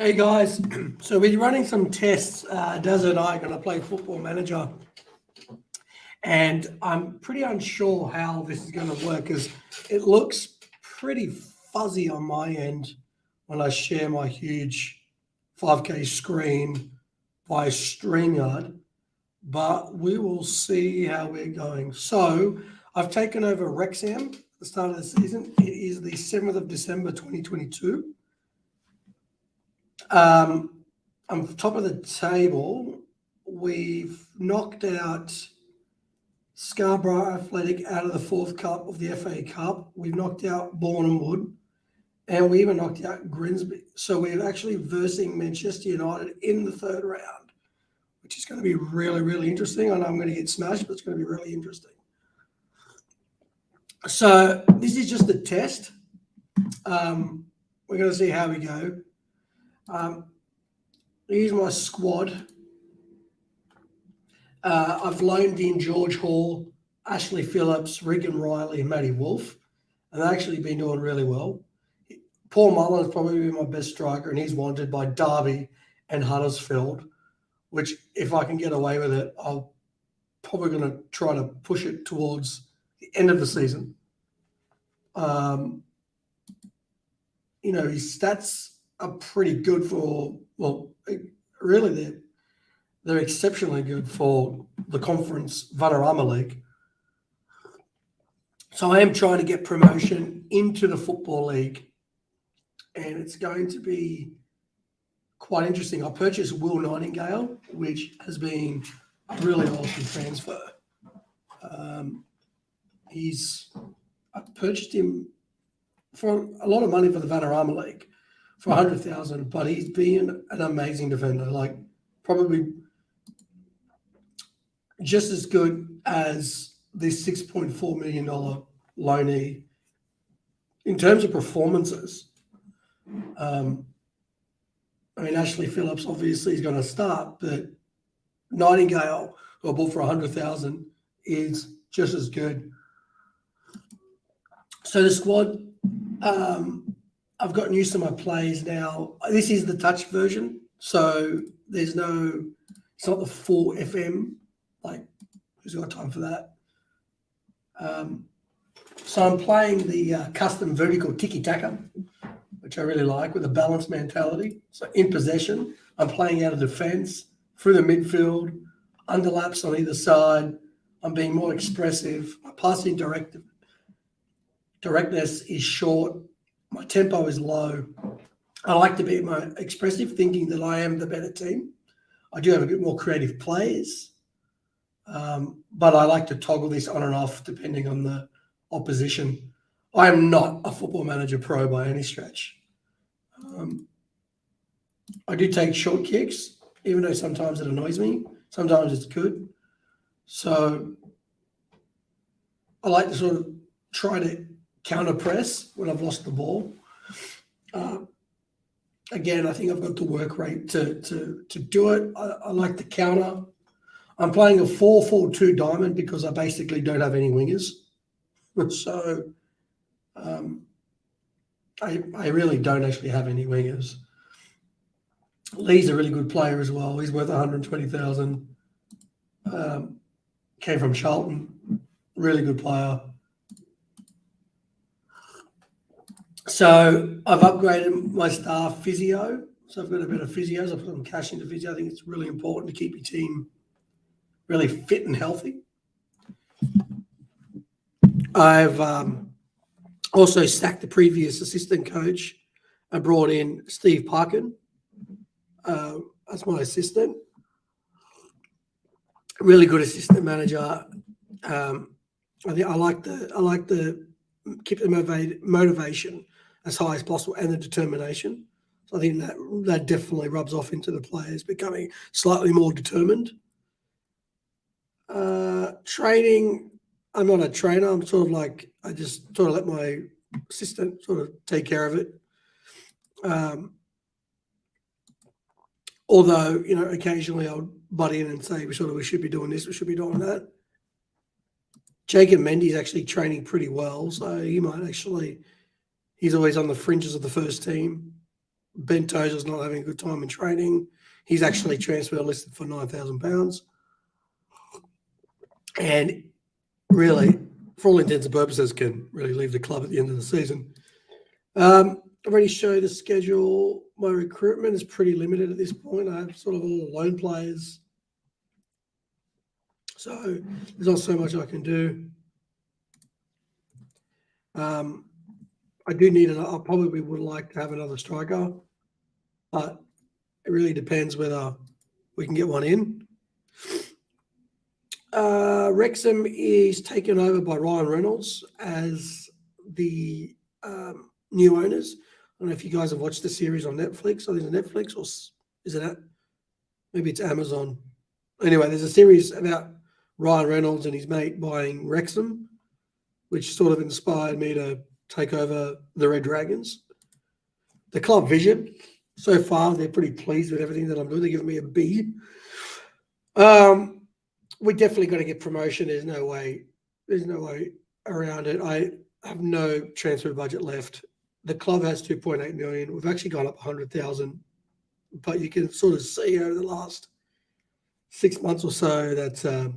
Hey guys, so we're running some tests. Daz and I are going to play Football Manager, and I'm pretty unsure how this is going to work because it looks pretty fuzzy on my end when I share my huge 5K screen by StreamYard, but we will see how we're going. So I've taken over Wrexham at the start of the season. It is the 7th of December 2022. On top of the table, we've knocked out Scarborough Athletic out of the fourth cup of the FA Cup. We've knocked out Bournemouth Wood, and we even knocked out Grimsby. So we're actually versing Manchester United in the third round, which is going to be really, really interesting. I know I'm going to get smashed, but it's going to be really interesting. So this is just a test. We're going to see how we go. Here's my squad. I've loaned in George Hall, Ashley Phillips, Regan Riley, and Matty Wolf, and they've actually been doing really well. Paul Mullen's probably been my best striker, and he's wanted by Derby and Huddersfield, which if I can get away with it, I'm probably going to try to push it towards the end of the season. His stats are pretty good for, really they're exceptionally good for the Conference Vanarama League. So I am trying to get promotion into the Football League, and it's going to be quite interesting. I purchased Will Nightingale, which has been a really awesome transfer. I purchased him for a lot of money for the Vanarama League, for 100,000, but he's been an amazing defender, like probably just as good as this $6.4 million loanee. In terms of performances, Ashley Phillips obviously is going to start, but Nightingale, who I bought for 100,000, is just as good. So the squad, I've gotten used to my plays now. This is the touch version, so it's not the full FM. Like, who's got time for that? So I'm playing the custom vertical tiki-taka, which I really like, with a balanced mentality. So in possession, I'm playing out of defence, through the midfield, underlaps on either side. I'm being more expressive. My passing directness is short. My tempo is low. I like to be more expressive, thinking that I am the better team. I do have a bit more creative plays, but I like to toggle this on and off depending on the opposition. I am not a Football Manager pro by any stretch. I do take short kicks, even though sometimes it annoys me. Sometimes it's good. So I like to sort of try to counter press when I've lost the ball. Again, I think I've got the work rate to do it. I like the counter. I'm playing a 4-4-2 diamond because I basically don't have any wingers. So I really don't actually have any wingers. Lee's a really good player as well. He's worth 120,000. Came from Charlton. Really good player. So I've upgraded my staff physio. So I've got a bit of physios. I've put some cash into physio. I think it's really important to keep your team really fit and healthy. I've also sacked the previous assistant coach. I brought in Steve Parkin as my assistant. Really good assistant manager. I think I like the keep the motivation as high as possible and the determination. So I think that definitely rubs off into the players becoming slightly more determined. Training, I'm not a trainer. I'm sort of like, I just sort of let my assistant sort of take care of it. Although, occasionally I'll butt in and say, we should be doing this, we should be doing that. Jacob Mendy's actually training pretty well, so he's always on the fringes of the first team. Ben Tozer's not having a good time in training. He's actually transfer listed for £9,000. And really, for all intents and purposes, can really leave the club at the end of the season. I've already showed the schedule. My recruitment is pretty limited at this point. I have sort of all the loan players. So there's not so much I can do. I do need I probably would like to have another striker, but it really depends whether we can get one in. Wrexham is taken over by Ryan Reynolds as the new owners. I don't know if you guys have watched the series on Netflix. I think it's Netflix, or is it maybe it's Amazon. Anyway, there's a series about Ryan Reynolds and his mate buying Wrexham, which sort of inspired me to take over the Red Dragons. The club vision, so far, they're pretty pleased with everything that I'm doing. They're giving me a B. We definitely got to get promotion. There's no way around it. I have no transfer budget left. The club has 2.8 million. We've actually gone up 100,000, but you can sort of see over the last 6 months or so that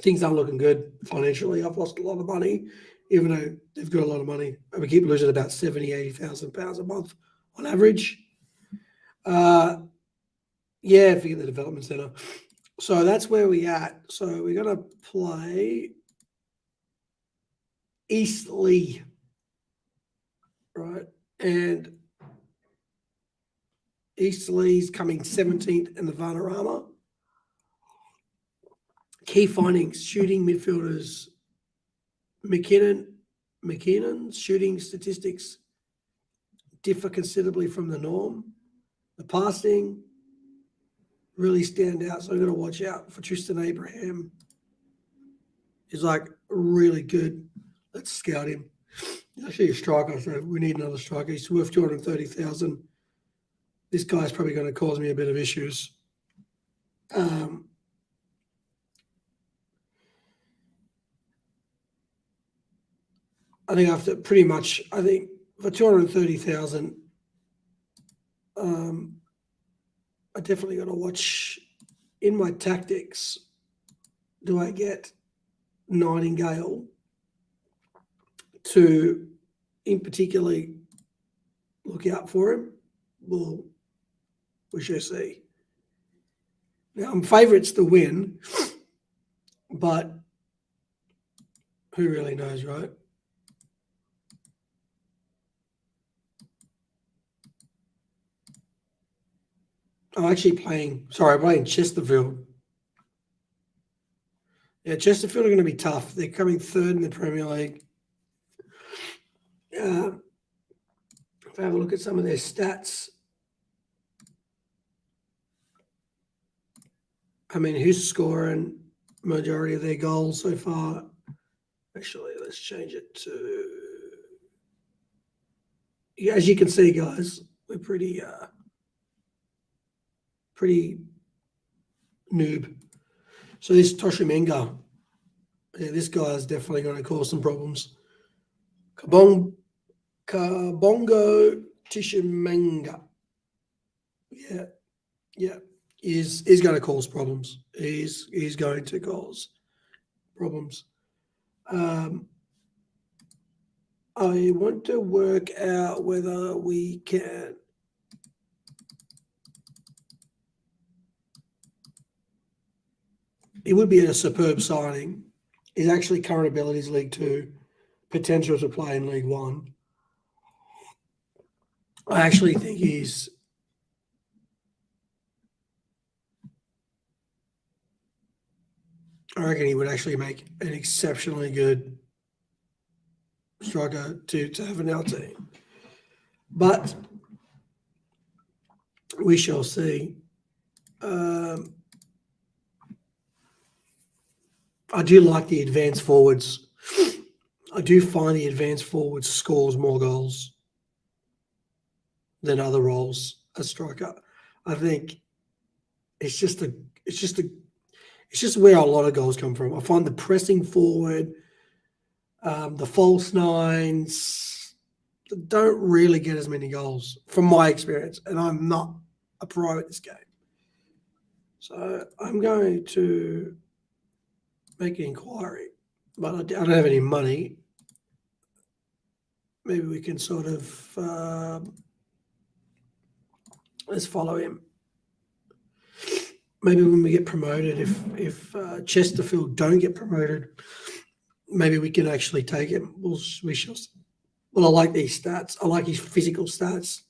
things aren't looking good financially. I've lost a lot of money, even though they've got a lot of money. We keep losing about 70,000, 80,000 pounds a month on average. Forget the development centre. So that's where we're at. So we're going to play Eastleigh, right? And Eastleigh's coming 17th in the Vanarama. Key findings: shooting midfielders. McKinnon's shooting statistics differ considerably from the norm. The passing really stand out, so I've got to watch out for Tristan Abraham. He's like really good. Let's scout him. He's actually a striker, so we need another striker. He's worth 230,000. This guy's probably going to cause me a bit of issues. I think after pretty much, I think for 230,000, I definitely got to watch in my tactics. Do I get Nightingale to, in particularly, look out for him? Well, we shall see. Now, I'm favourites to win, but who really knows, right? I'm playing Chesterfield. Yeah, Chesterfield are going to be tough. They're coming third in the Premier League. If I have a look at some of their stats, I mean, who's scoring majority of their goals so far? Actually, let's change it to... Yeah, as you can see, guys, we're pretty noob. So this Toshimenga, this guy is definitely going to cause some problems. Kabongo Tishimenga. Yeah. Is going to cause problems. He's going to cause problems. I want to work out whether we can... It would be a superb signing. He's actually current abilities League 2, potential to play in League 1. I actually think I reckon he would actually make an exceptionally good striker to have in our team. But we shall see. I do like the advanced forwards. I do find the advanced forwards scores more goals than other roles as striker. I think it's just where a lot of goals come from. I find the pressing forward, the false nines, that don't really get as many goals from my experience, and I'm not a pro at this game. So I'm going to make an inquiry, but I don't have any money. Maybe we can sort of let's follow him. Maybe when we get promoted, if Chesterfield don't get promoted, maybe we can actually take him. We shall. Well, I like these stats. I like his physical stats.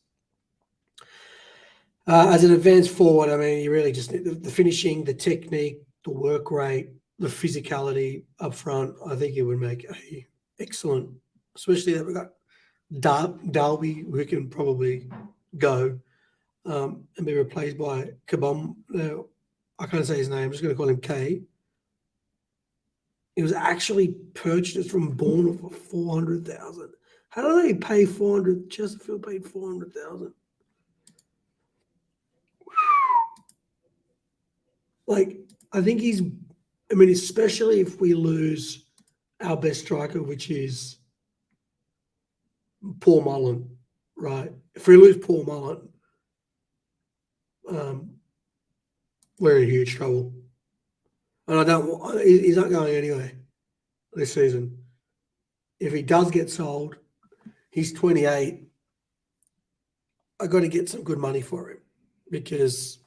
As an advanced forward, I mean, you really just need the finishing, the technique, the work rate, the physicality up front. I think it would make a excellent, especially that we've got Dalby, who can probably go and be replaced by Kabom. Now, I can't say his name. I'm just going to call him K. He was actually purchased from Bournemouth for 400,000. How do they pay 400? Chesterfield paid 400,000. Like, I think especially if we lose our best striker, which is Paul Mullen, right? If we lose Paul Mullen, we're in huge trouble. And he's not going anywhere this season. If he does get sold, he's 28. I got to get some good money for him because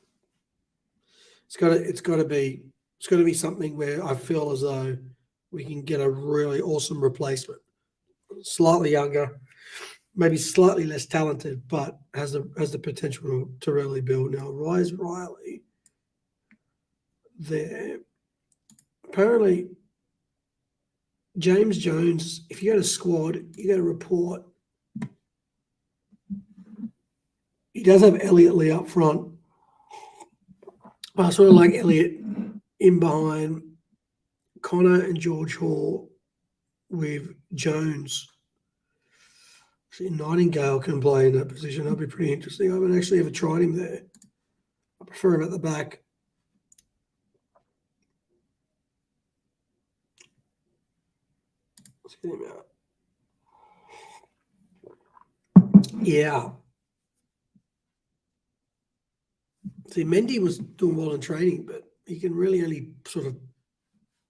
it's got to be something where I feel as though we can get a really awesome replacement, slightly younger, maybe slightly less talented, but has the potential to really build. Now, Rise Riley, there. Apparently, James Jones, if you go to squad, you go to report. He does have Elliot Lee up front. I sort of like Elliot in behind Connor and George Hall with Jones. See, Nightingale can play in that position. That'll be pretty interesting. I haven't actually ever tried him there. I prefer him at the back. Let's get him out. Yeah. See, Mendy was doing well in training, but he can really only sort of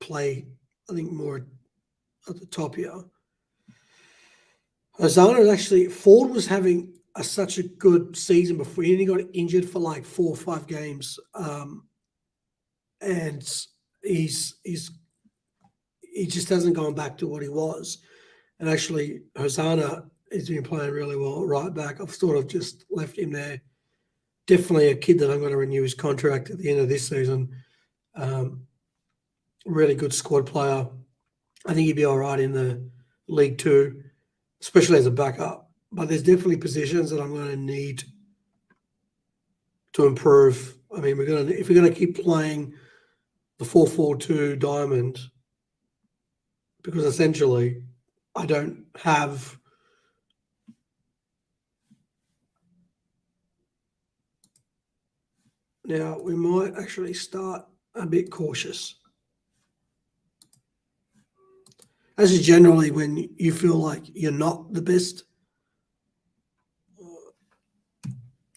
play, I think, more at the top here. Hosanna is actually, Ford was having such a good season before. He only got injured for like 4 or 5 games. And he just hasn't gone back to what he was. And actually, Hosanna has been playing really well right back. I've sort of just left him there. Definitely a kid that I'm going to renew his contract at the end of this season. Really good squad player. I think he'd be all right in the League Two, especially as a backup. But there's definitely positions that I'm going to need to improve. I mean, if we're going to keep playing the 4-4-2 diamond, because essentially I don't have now. We might actually start a bit cautious. As is generally when you feel like you're not the best.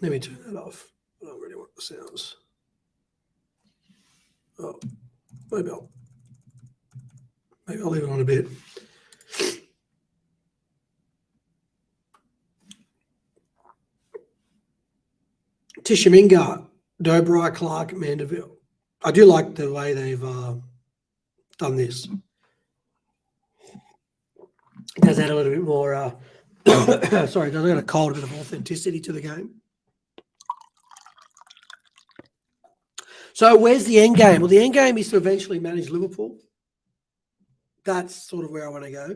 Let me turn that off. I don't really want the sounds. Oh, maybe I'll leave it on a bit. Tishaminga, Dobry, Clark, Mandeville. I do like the way they've done this. It does add a little bit more, sorry, it does add a cold bit of authenticity to the game. So where's the end game? Well, the end game is to eventually manage Liverpool. That's sort of where I want to go.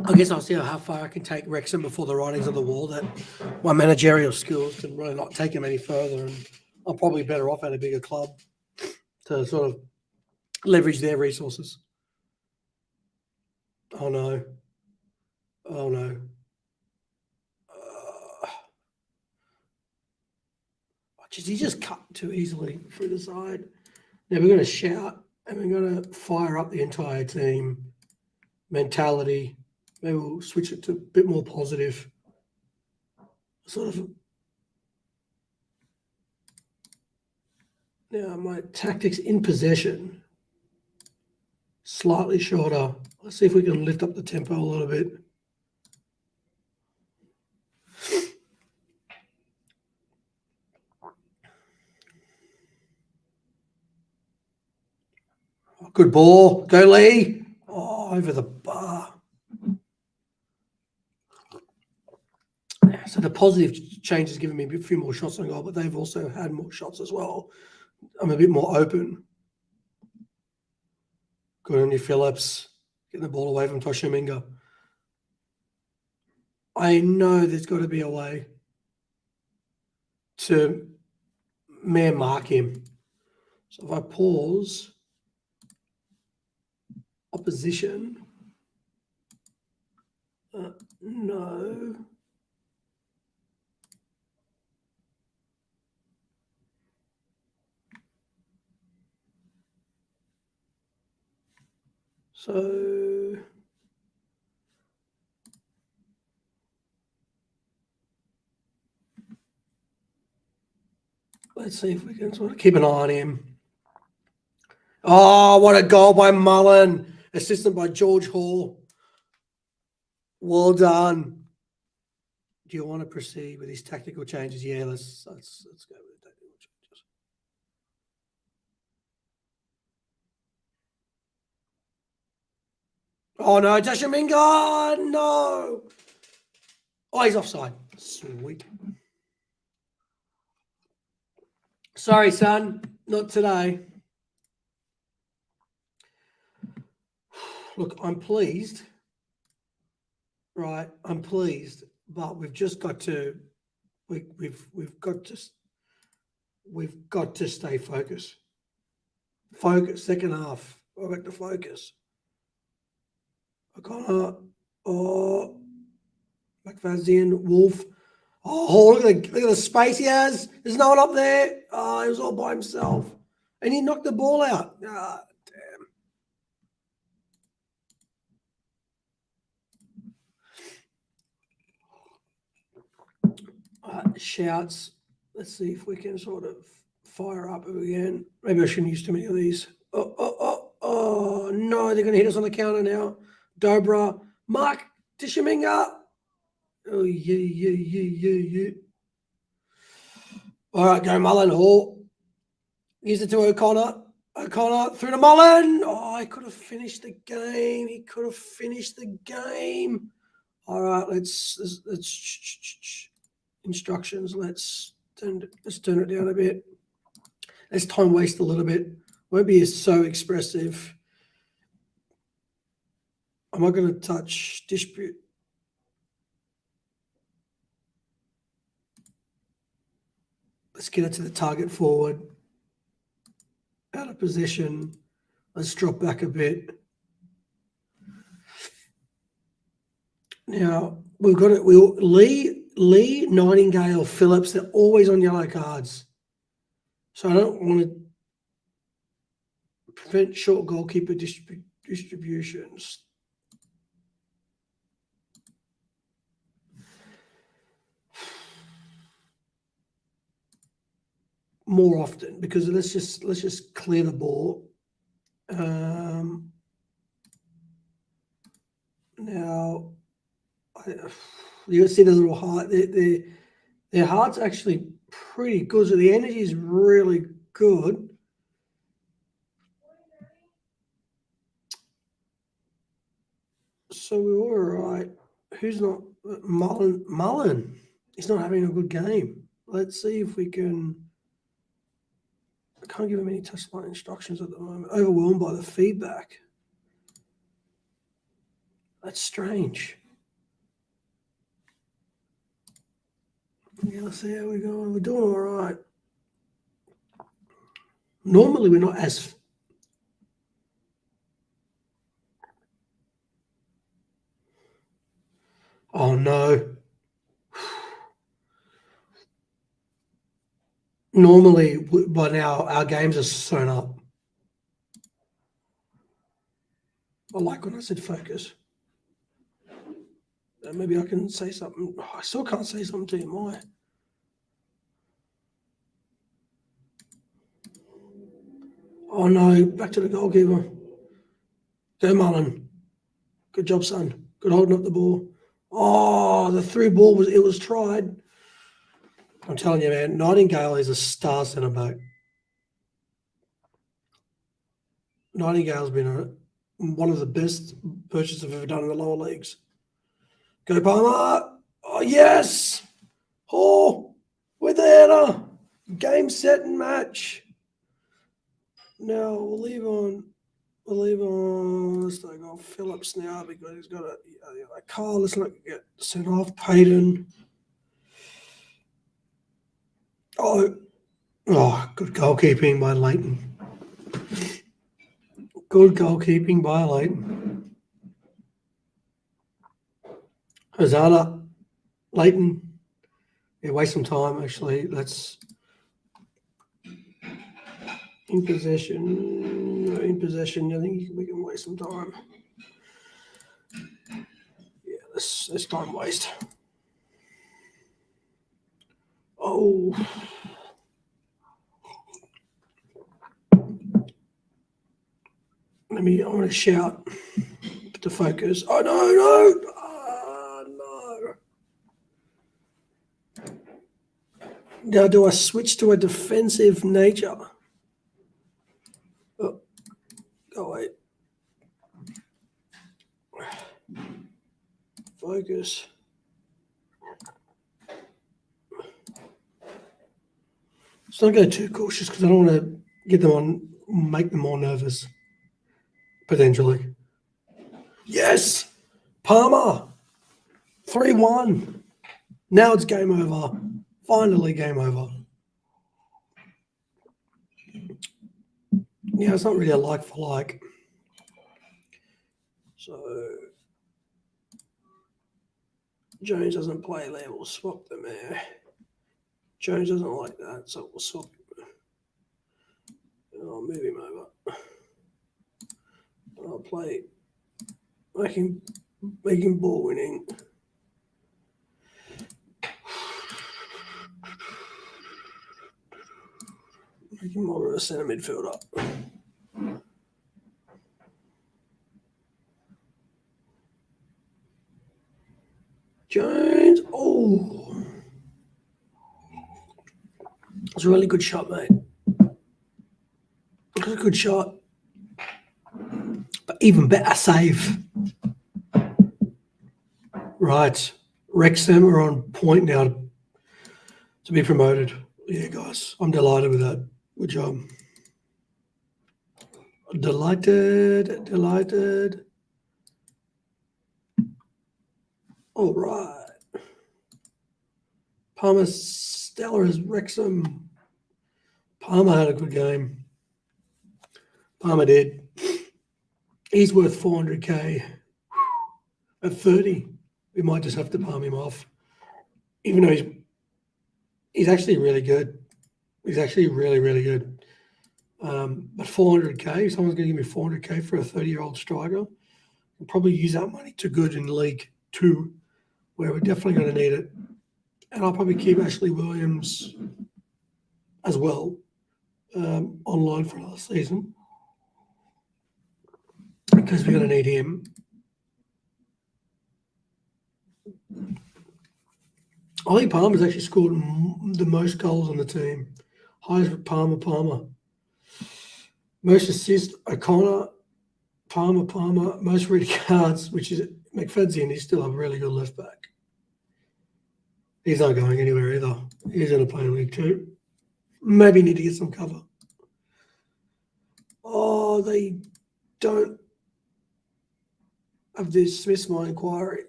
I guess I'll see how far I can take Wrexham before the writings on the wall that my managerial skills can really not take them any further, and I'm probably better off at a bigger club to sort of leverage their resources. Oh, no. Oh, no. He just cut too easily through the side. Now we're going to shout and we're going to fire up the entire team mentality. Maybe we'll switch it to a bit more positive. Sort of. Now my tactics in possession, slightly shorter. Let's see if we can lift up the tempo a little bit. Oh, good ball. Go Lee. Oh, over the bar. So the positive change has given me a few more shots on goal, but they've also had more shots as well. I'm a bit more open. Good on you, Phillips. Getting the ball away from Toshiminga. I know there's got to be a way to man mark him. So if I pause, opposition, no. So let's see if we can sort of keep an eye on him. Oh, what a goal by Mullen. Assisted by George Hall. Well done. Do you want to proceed with these tactical changes? Yeah, let's go with the tactical changes. Oh no, Tashaminga! No! Oh, he's offside. Sweet. Sorry, son. Not today. Look, I'm pleased. Right, I'm pleased, but we've just got to we've got to stay focused. Focus, second half. I've got to focus. O'Connor, oh, McFadden, Wolf. Oh, look at the space he has. There's no one up there. Oh, he was all by himself. And he knocked the ball out. Ah, damn. Shouts. Let's see if we can sort of fire up again. Maybe I shouldn't use too many of these. Oh, no, they're going to hit us on the counter now. Dobra, Mark, Tishaminga. Oh, yeah. All right, go Mullen, Hall. Use it to O'Connor. O'Connor through to Mullen. Oh, he could have finished the game. All right, let's instructions. Let's turn it down a bit. Let's time waste a little bit. Won't be so expressive. I'm not going to touch dispute. Let's get it to the target forward. Out of position. Let's drop back a bit. Now we've got it. Lee, Nightingale, Phillips. They're always on yellow cards. So I don't want to prevent short goalkeeper distributions. More often, because let's just clear the ball. Now, you see the little heart. Their heart's actually pretty good. So the energy is really good. So we're all right. Who's not? Mullen. He's not having a good game. Let's see if we can. I can't give him any touchline instructions at the moment. Overwhelmed by the feedback. That's strange. Yeah, let's see how we're going. We're doing all right. Normally, we're not as. Oh no. Normally, by now, our games are sewn up. I like when I said focus. maybe I can say something. I still can't say something to you, why? Oh no, back to the goalkeeper. Go Mullen. Good job, son. Good holding up the ball. Oh, the through ball was tried. I'm telling you, man, Nightingale is a star centre back. Nightingale's been one of the best purchases I've ever done in the lower leagues. Go Palmer. Oh, yes. Oh, we're there. Game, set, and match. Now we'll leave on. Let's not go Phillips now because he's got a Carl. Let's not get sent off. Payton. Oh, good goalkeeping by Leighton. Good goalkeeping by Leighton. Hosanna, Leighton. Yeah, waste some time actually. Let's in possession. I think we can waste some time. Yeah, let's time waste. Oh. I want to shout to focus. Oh, no. Oh, no. Now, do I switch to a defensive nature? Oh, wait. Focus. Let's not go too cautious because I don't want to make them more nervous, potentially. Yes! Palmer! 3-1. Now it's game over. Finally game over. Yeah, it's not really a like for like. So Jones doesn't play there. We'll swap them there. Jones doesn't like that, so we'll swap him. I'll move him over. I'll play making ball winning. Make him more of a centre midfielder. Jones. Oh. It's a really good shot, mate. It's a good shot. But even better save. Right. Wrexham are on point now to be promoted. Yeah, guys. I'm delighted with that. Good job. Delighted. All right. Palmer stellar as Wrexham. Palmer had a good game. Palmer did. He's worth 400k. At 30, we might just have to palm him off. Even though he's actually really good. He's actually really, really good. But 400k, if someone's going to give me 400k for a 30-year-old striker, I'll probably use that money to good in League 2, where we're definitely going to need it. And I'll probably keep Ashley Williams as well online for another season because we're going to need him. I think Palmer's actually scored the most goals on the team. Highest Palmer. Most assists, O'Connor, Palmer. Most red cards, which is McFadzean. He's still a really good left back. He's not going anywhere either. He's going to play in League 2. Maybe need to get some cover. Oh, they don't have dismissed my inquiry.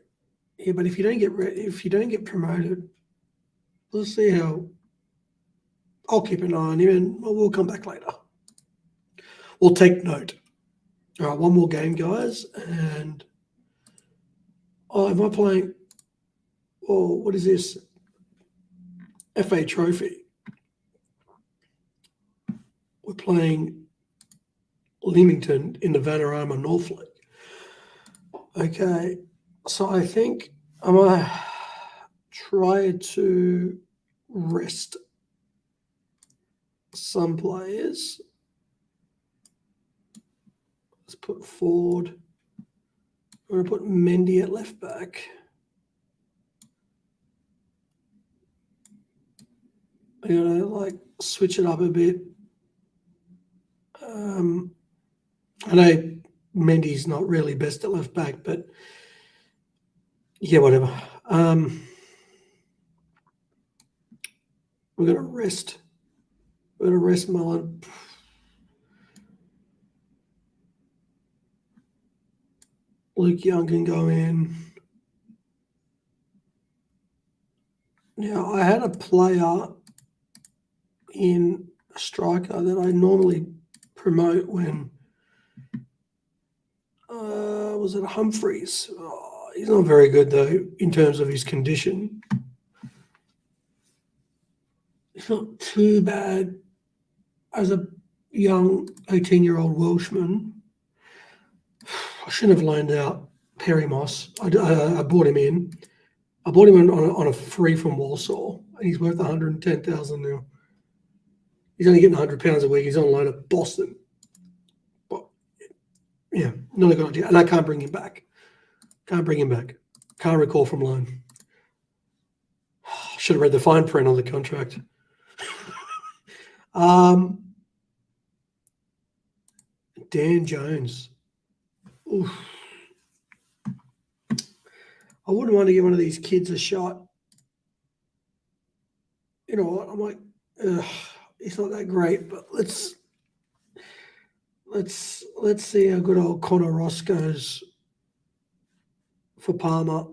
Yeah, but if you don't get promoted, we'll see how. I'll keep an eye on him, and we'll come back later. We'll take note. All right, one more game, guys, and am I playing? Oh, what is this? FA Trophy. We're playing Leamington in the Vanarama North League. Okay, so I think I might try to rest some players. Let's put Ford. I'm going to put Mendy at left back. I'm going to switch it up a bit. I know Mendy's not really best at left back, but yeah, whatever. We're going to rest. We're going to rest Mullen. Luke Young can go in. Now, I had a player in a striker that I normally promote when was it Humphreys? Oh, he's not very good though in terms of his condition. It's not too bad as a young 18-year-old Welshman. I shouldn't have loaned out Perry Moss. I bought him in. I bought him on a free from Walsall, and he's worth 110,000 now. He's only getting £100 a week. He's on loan at Boston. But yeah, not a good idea. And I can't bring him back. Can't recall from loan. Should have read the fine print on the contract. Dan Jones. Oof. I wouldn't want to give one of these kids a shot. You know what? I'm like, it's not that great, but let's see how good old Connor Ross goes for Palmer.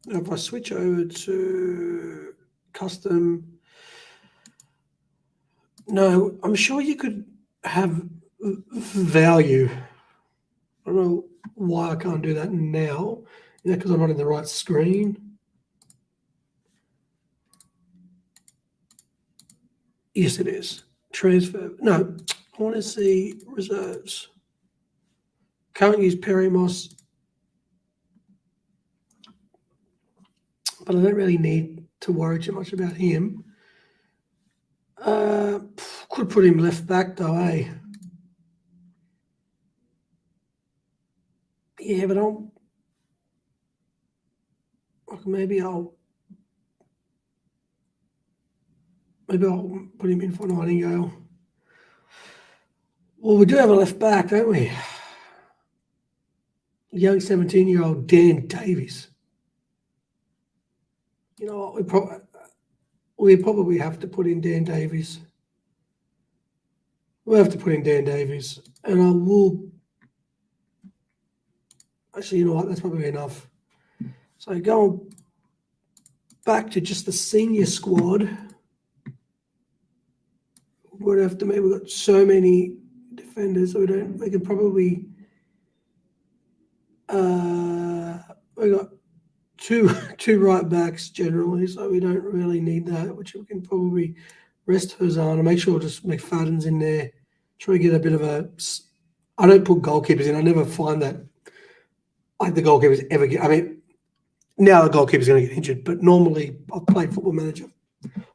Now if I switch over to custom, no, I'm sure you could have value. I don't know why I can't do that now. Yeah, because I'm not in the right screen. Yes, it is. Transfer. No, I want to see reserves. Can't use Perry Moss. But I don't really need to worry too much about him. Could put him left back though, eh? Yeah, but maybe I'll put him in for Nightingale. Well, we do have a left back, don't we? Young 17-year-old Dan Davies. You know what? We probably have to put in Dan Davies. We'll have to put in Dan Davies, and I will. Actually, you know what? That's probably enough. So going back to just the senior squad, we'd have to. We've got so many defenders, so we can probably. We got two right backs generally, so we don't really need that. Which we can probably rest Hosanna and make sure just McFadden's in there. Try to get a bit of a. I don't put goalkeepers in. I never find that. The goalkeepers ever get. I mean, now the goalkeeper's going to get injured, but normally I've played Football Manager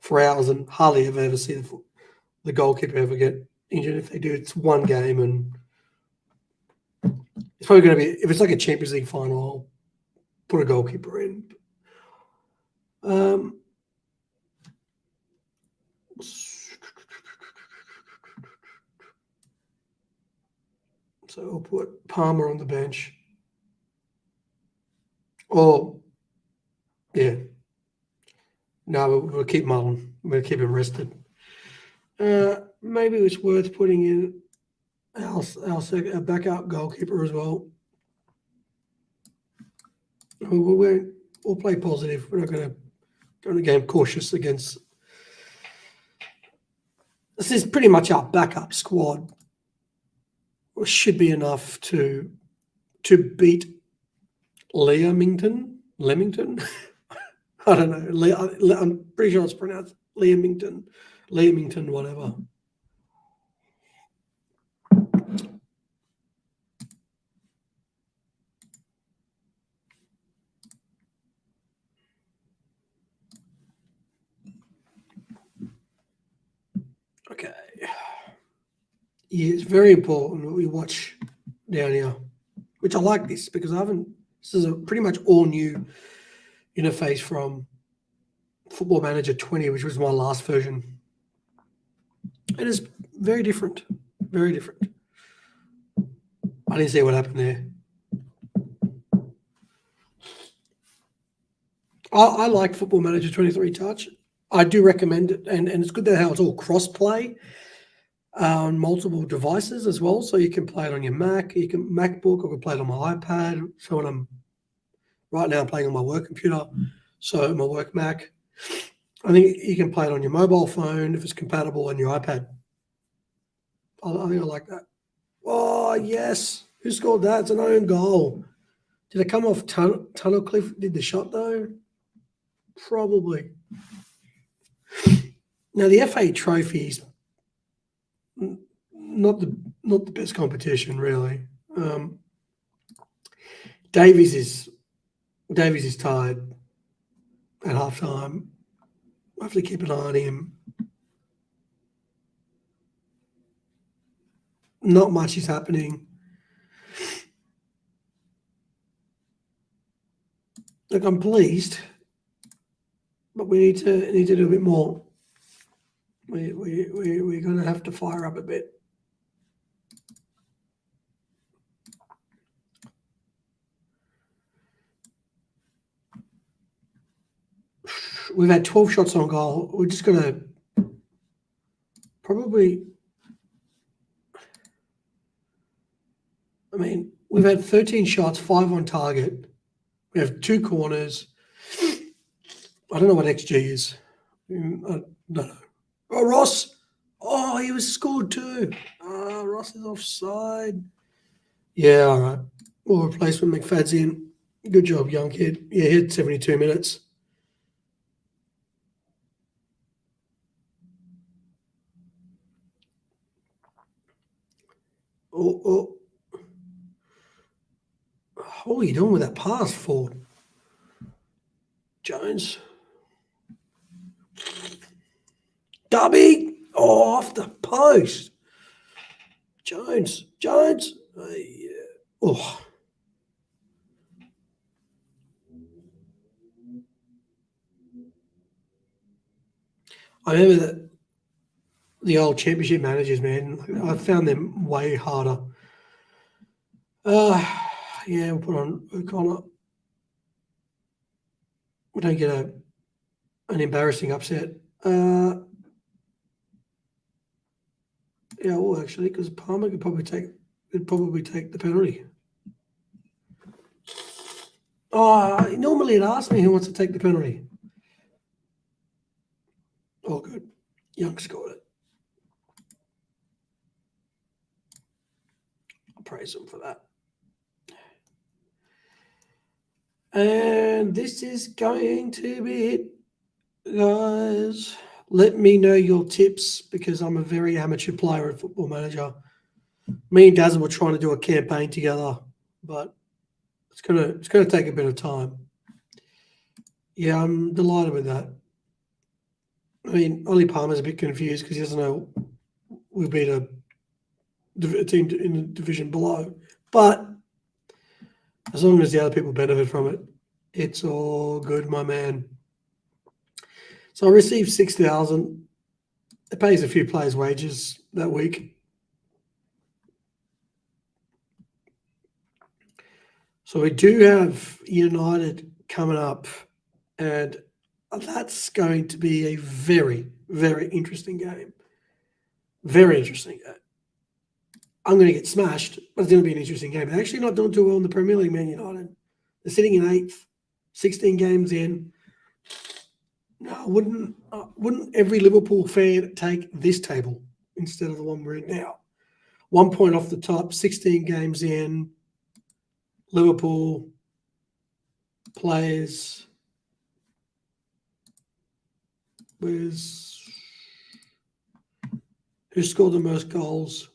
for hours and hardly ever see the goalkeeper ever get injured. If they do, it's one game, and it's probably going to be if it's like a Champions League final, I'll put a goalkeeper in. So I'll put Palmer on the bench. Oh, yeah. No, we'll keep Mullen. We'll keep him rested. Maybe it's worth putting in our backup goalkeeper as well. We'll play positive. We're not going to go in the game cautious against. This is pretty much our backup squad. It should be enough to beat Leamington. I don't know. I'm pretty sure it's pronounced Leamington, whatever. Yeah, it's very important what we watch down here, which I like this because I haven't. This is a pretty much all new interface from Football Manager 20, which was my last version. It is very different. Very different. I didn't see what happened there. I like Football Manager 23 Touch. I do recommend it, and it's good that how it's all cross-play on multiple devices as well. So you can play it on your Mac, you can MacBook, I can play it on my iPad. So when I'm right now, I'm playing on my work computer, so my work Mac. I think you can play it on your mobile phone if it's compatible on your iPad. I think I like that. Oh yes, who scored that? It's an own goal. Did it come off Tunnel Cliff? Did the shot though? Probably. Now the FA Trophy is not the best competition really. Davies is tired at halftime. I have to keep an eye on him. Not much is happening. Look, I'm pleased, but we need to do a bit more. We're going to have to fire up a bit. We've had 12 shots on goal. We're just going to probably. I mean, we've had 13 shots, 5 on target. We have 2 corners. I don't know what XG is. I don't know. Oh, Ross. Oh, he was scored too. Oh, Ross is offside. Yeah, all right. Well, replacement McFad's in. Good job, young kid. Yeah, he had 72 minutes. Oh. What are you doing with that pass, Ford? Jones. Dubby. Oh, off the post. Jones. Yeah. Oh. I remember that the old championship managers, man. I found them way harder. Yeah, we'll put on O'Connor. We don't get an embarrassing upset. Yeah, well, actually, because Palmer could probably take the penalty. Oh, normally it asks me who wants to take the penalty. Oh, good. Young scored it. I'll praise him for that. And this is going to be it, guys. Let me know your tips because I'm a very amateur player at Football Manager. Me and Dazzle were trying to do a campaign together, but it's gonna take a bit of time. Yeah, I'm delighted with that. I mean, Ollie Palmer's a bit confused because he doesn't know we beat a team in the division below. But as long as the other people benefit from it, it's all good, my man. So I received 6,000. It pays a few players' wages that week. So we do have United coming up, and that's going to be a very, very interesting game. Very interesting game. I'm going to get smashed, but it's going to be an interesting game. They're actually not doing too well in the Premier League, Man United. They're sitting in 8th, 16 games in. No, wouldn't every Liverpool fan take this table instead of the one we're in now? 1 point off the top, 16 games in. Liverpool players. Who scored the most goals?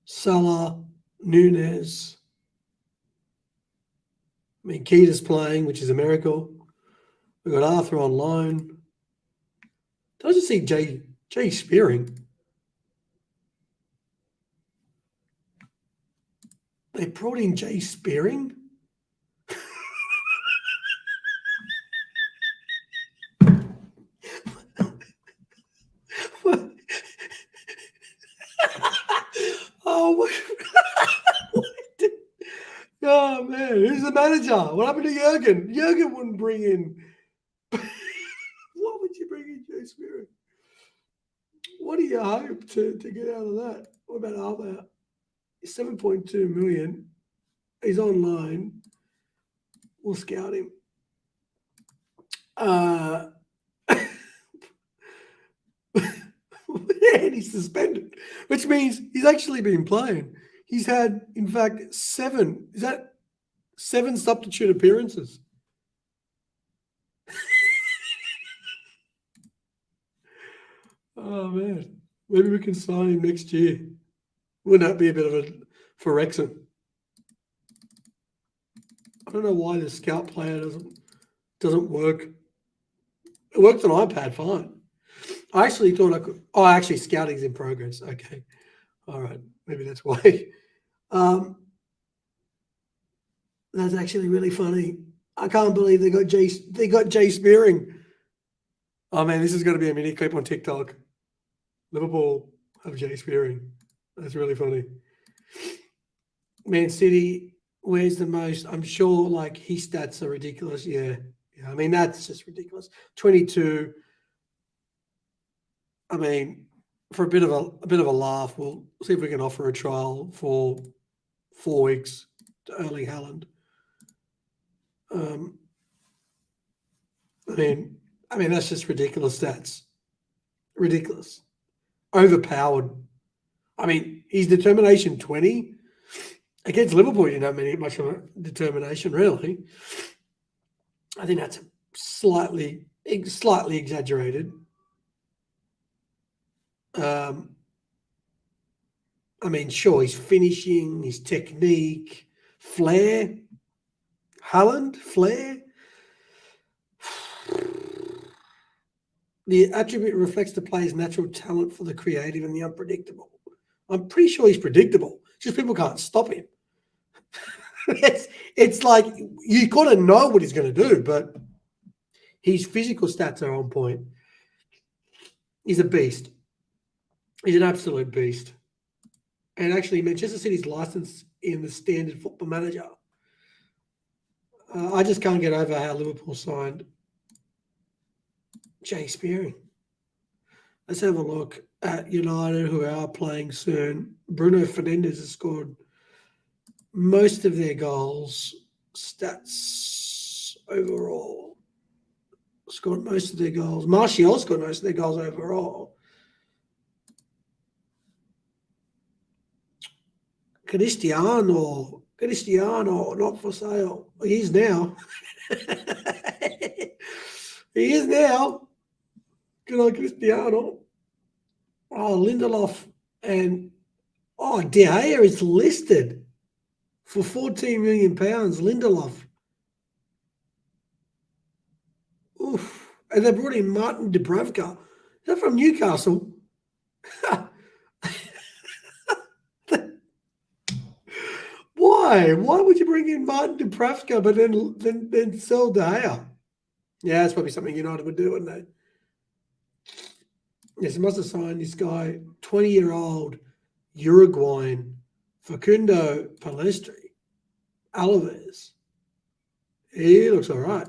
Salah, Nunez. I mean, Keita's playing, which is a miracle. We've got Arthur on loan. Did I just see Jay Spearing? They brought in Jay Spearing. Oh, what? Oh, man. Who's the manager? What happened to Jurgen? Jurgen wouldn't bring in. Why would you bring in Jay Spearing? What do you hope to get out of that? What about Alba? 7.2 million. He's on loan. We'll scout him. And he's suspended, which means he's actually been playing. He's had, in fact, 7 substitute appearances. Oh, man. Maybe we can sign him next year. Wouldn't that be a bit of a for Wrexham? I don't know why the scout player doesn't work. It works on iPad fine. I actually thought I could. Oh, actually, scouting's in progress. Okay, all right. Maybe that's why. That's actually really funny. I can't believe they got Jay Spearing. Oh man, this is going to be a mini clip on TikTok. Liverpool have Jay Spearing. That's really funny. Man City, where's the most? I'm sure like his stats are ridiculous. Yeah. I mean, that's just ridiculous. 22. I mean, for a bit of a laugh, we'll see if we can offer a trial for 4 weeks to Erling Haaland. I mean that's just ridiculous stats. Ridiculous. Overpowered. I mean, his determination 20 against Liverpool. You didn't have much of a determination, really. I think that's slightly exaggerated. I mean, sure, his finishing, his technique, flair. Haaland, flair. The attribute reflects the player's natural talent for the creative and the unpredictable. I'm pretty sure he's predictable. Just people can't stop him. it's like you got to know what he's going to do, but his physical stats are on point. He's a beast. He's an absolute beast. And actually, Manchester City's licensed in the standard football manager. I just can't get over how Liverpool signed Jay Spearing. Let's have a look at United, who are playing soon. Bruno Fernandes has scored most of their goals. Stats overall. Scored most of their goals. Martial scored most of their goals overall. Cristiano, not for sale. He is now. He is now. Good on Cristiano. Oh, Lindelof and De Gea is listed for £14 million. Lindelof. Oof. And they brought in Martin Dubravka. Is that from Newcastle? Why? Why would you bring in Martin Dubravka but then sell De Gea? Yeah, that's probably something United would do, wouldn't they? Yes, they must have signed this guy, 20-year-old Uruguayan Facundo Palestri. Alaves. He looks all right.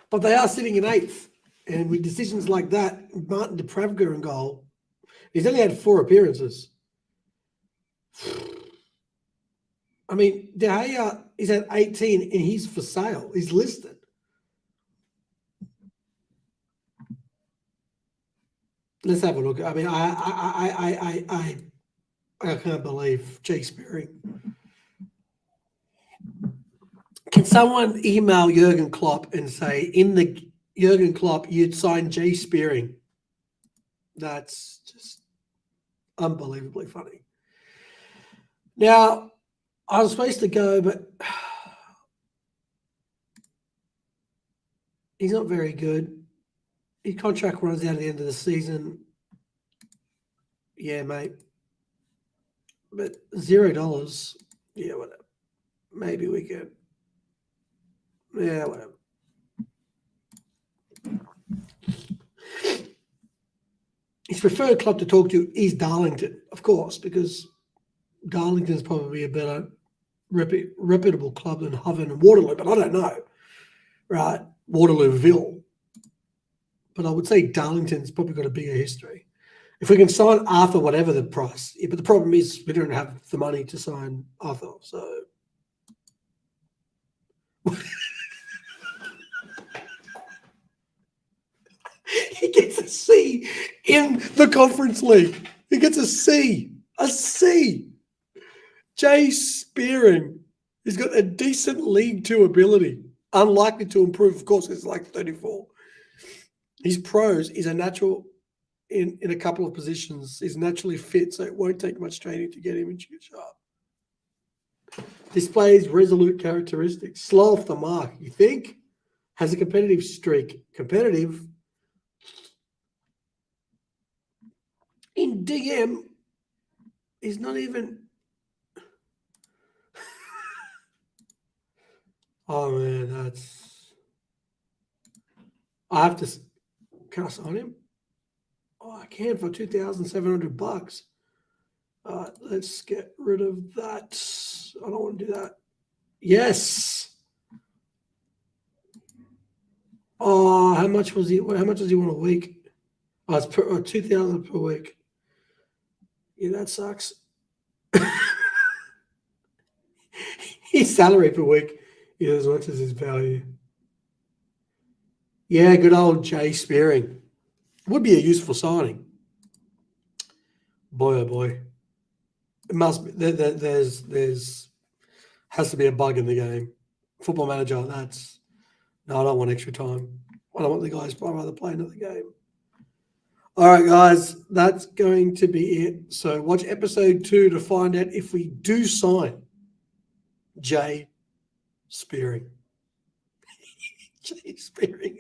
But they are sitting in 8th. And with decisions like that, Martin Dubravka in goal, he's only had 4 appearances. I mean, De Gea is at 18 and he's for sale. He's listed. Let's have a look. I mean, I can't believe Jay Spearing. Can someone email Jurgen Klopp and say, in the Jurgen Klopp, you'd sign Jay Spearing? That's just unbelievably funny. Now, I was supposed to go, but he's not very good. His contract runs out at the end of the season. Yeah, mate. But $0, yeah, whatever. Maybe we could. Yeah, whatever. His preferred club to talk to is Darlington, of course, because Darlington is probably a better reputable club than Hoven and Waterloo, but I don't know, right? Waterlooville. But I would say Darlington's probably got a bigger history. If we can sign Arthur, whatever the price, yeah, but the problem is we don't have the money to sign Arthur, so. He gets a C in the Conference League. He gets a C. A C. Jay Spearing. He's got a decent League Two ability. Unlikely to improve, of course, it's like 34. His pros is a natural in a couple of positions. He's naturally fit, so it won't take much training to get him in sharp. Displays resolute characteristics. Slow off the mark, you think? Has a competitive streak. Competitive. In DM, he's not even. Oh man, that's. I have to. Can I sign him? Oh, I can for $2,700. All right, let's get rid of that. I don't want to do that. Yes. Oh, how much was he? How much does he want a week? Oh, it's per, 2,000 per week. Yeah, that sucks. His salary per week is as much as his value. Yeah, good old Jay Spearing. Would be a useful signing. Boy, oh boy. It must be. There's has to be a bug in the game. Football Manager, that's. No, I don't want extra time. I don't want the guys. I'd rather play another game. All right, guys, that's going to be it. So watch episode 2 to find out if we do sign Jay Spearing. Jay Spearing.